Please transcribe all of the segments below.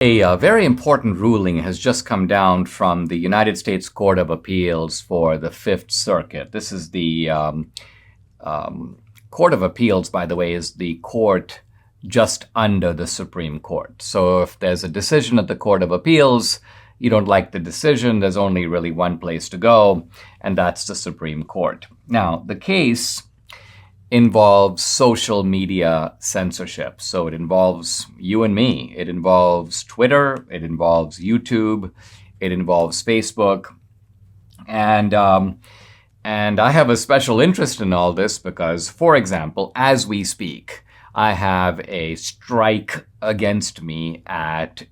A very important ruling has just come down from the United States Court of Appeals for the Fifth Circuit. This is the Court of Appeals, by the way, is the court just under the Supreme Court. So if there's a decision at the Court of Appeals, you don't like the decision, there's only really one place to go, and that's the Supreme Court. Now, the case involves social media censorship. So it involves you and me. It involves Twitter. It involves YouTube. It involves Facebook. And I have a special interest in all this because, for example, as we speak, I have a strike against me at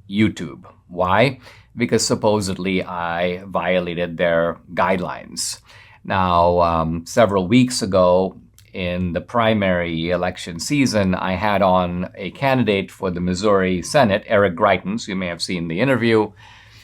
YouTube. Why? Because supposedly I violated their guidelines. Now, several weeks ago, in the primary election season, I had on a candidate for the Missouri Senate, Eric Greitens. You may have seen the interview.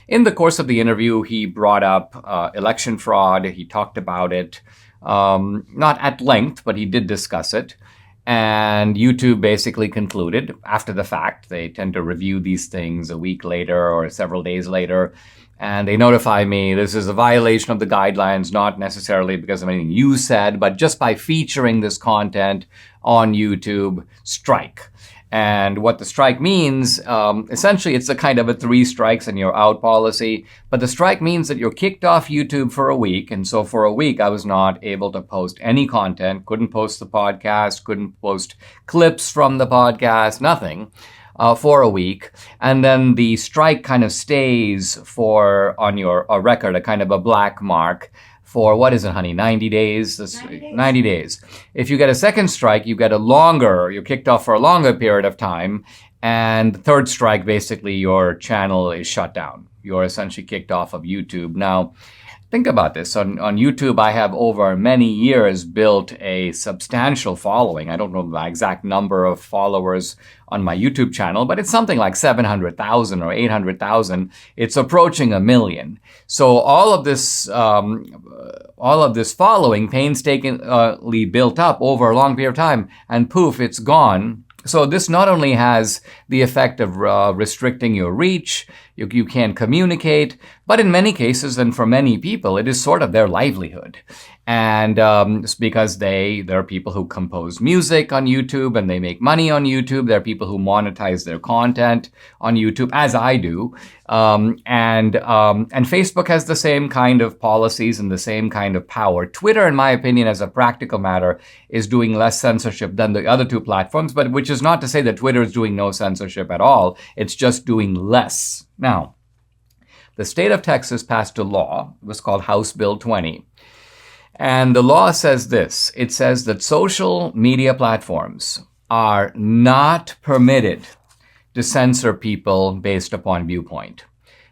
In the course of the interview, he brought up election fraud. He talked about it, not at length, but he did discuss it. And YouTube basically concluded, after the fact, they tend to review these things a week later or several days later, and they notify me this is a violation of the guidelines, not necessarily because of anything you said, but just by featuring this content on YouTube, strike. And what the strike means, essentially it's a kind of a 3 strikes and you're out policy, but the strike means that you're kicked off YouTube for a week. And so for a week, I was not able to post any content, couldn't post the podcast, couldn't post clips from the podcast, nothing. For a week, and then the strike kind of stays for on your record, a kind of a black mark for, what is it, honey, 90 days? 90 days. If you get a second strike, you get you're kicked off for a longer period of time, and the third strike, basically your channel is shut down. You're essentially kicked off of YouTube. Now, think about this. On YouTube, I have over many years built a substantial following. I don't know the exact number of followers on my YouTube channel, but it's something like 700,000 or 800,000. It's approaching 1 million. So all of this following painstakingly built up over a long period of time, and poof, it's gone. So this not only has the effect of restricting your reach, you can't communicate, but in many cases and for many people, it is sort of their livelihood. And it's because there are people who compose music on YouTube and they make money on YouTube. There are people who monetize their content on YouTube, as I do. And Facebook has the same kind of policies and the same kind of power. Twitter, in my opinion, as a practical matter, is doing less censorship than the other 2 platforms, but which is not to say that Twitter is doing no censorship at all. It's just doing less. Now, the state of Texas passed a law. It was called House Bill 20. And the law says this. It says that social media platforms are not permitted to censor people based upon viewpoint.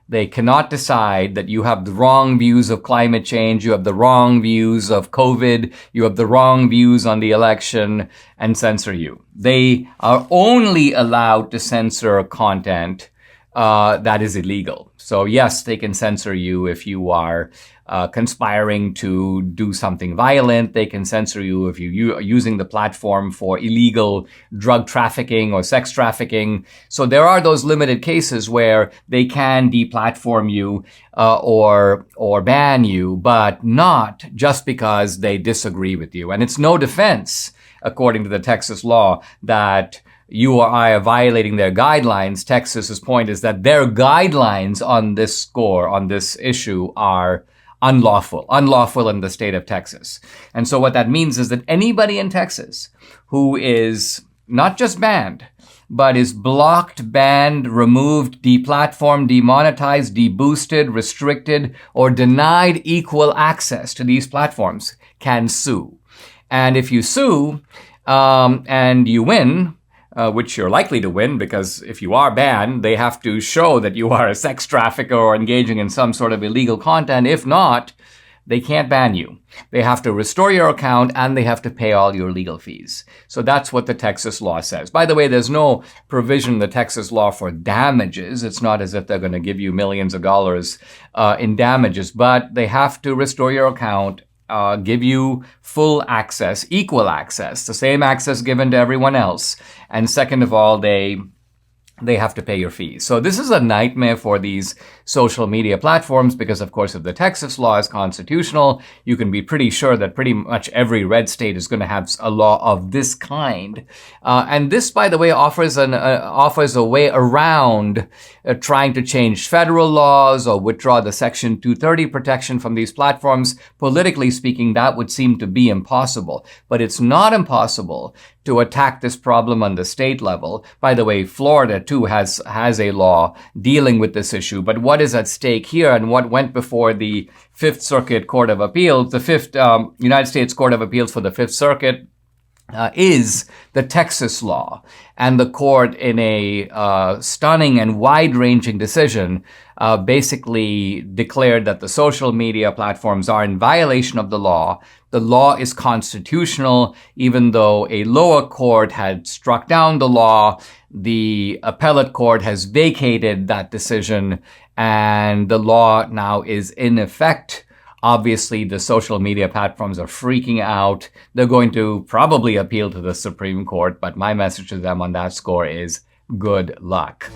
They cannot decide that you have the wrong views of climate change, you have the wrong views of COVID, you have the wrong views on the election, and censor you. They are only allowed to censor content that is illegal. So yes, they can censor you if you are conspiring to do something violent. They can censor you if you are using the platform for illegal drug trafficking or sex trafficking. So there are those limited cases where they can deplatform you or ban you, but not just because they disagree with you. And it's no defense, according to the Texas law, that you or I are violating their guidelines. Texas's point is that their guidelines on this score, on this issue, are unlawful in the state of Texas. And so what that means is that anybody in Texas who is not just banned, but is blocked, banned, removed, deplatformed, demonetized, deboosted, restricted, or denied equal access to these platforms can sue. And if you sue, and you win, which you're likely to win because if you are banned, they have to show that you are a sex trafficker or engaging in some sort of illegal content. If not, they can't ban you. They have to restore your account and they have to pay all your legal fees. So that's what the Texas law says. By the way, there's no provision in the Texas law for damages. It's not as if they're going to give you millions of dollars in damages, but they have to restore your account, give you full access, equal access, the same access given to everyone else. And second of all, they they have to pay your fees. So this is a nightmare for these social media platforms because, of course, if the Texas law is constitutional, you can be pretty sure that pretty much every red state is going to have a law of this kind. And this, by the way, offers a way around trying to change federal laws or withdraw the Section 230 protection from these platforms. Politically speaking, that would seem to be impossible. But it's not impossible to attack this problem on the state level. By the way, Florida too has a law dealing with this issue. But what is at stake here and what went before the Fifth Circuit Court of Appeals, the United States Court of Appeals for the Fifth Circuit, is the Texas law. And the court, in a stunning and wide-ranging decision, basically declared that the social media platforms are in violation of the law. The law is constitutional, even though a lower court had struck down the law. The appellate court has vacated that decision, and the law now is in effect. Obviously, the social media platforms are freaking out. They're going to probably appeal to the Supreme Court, but my message to them on that score is good luck.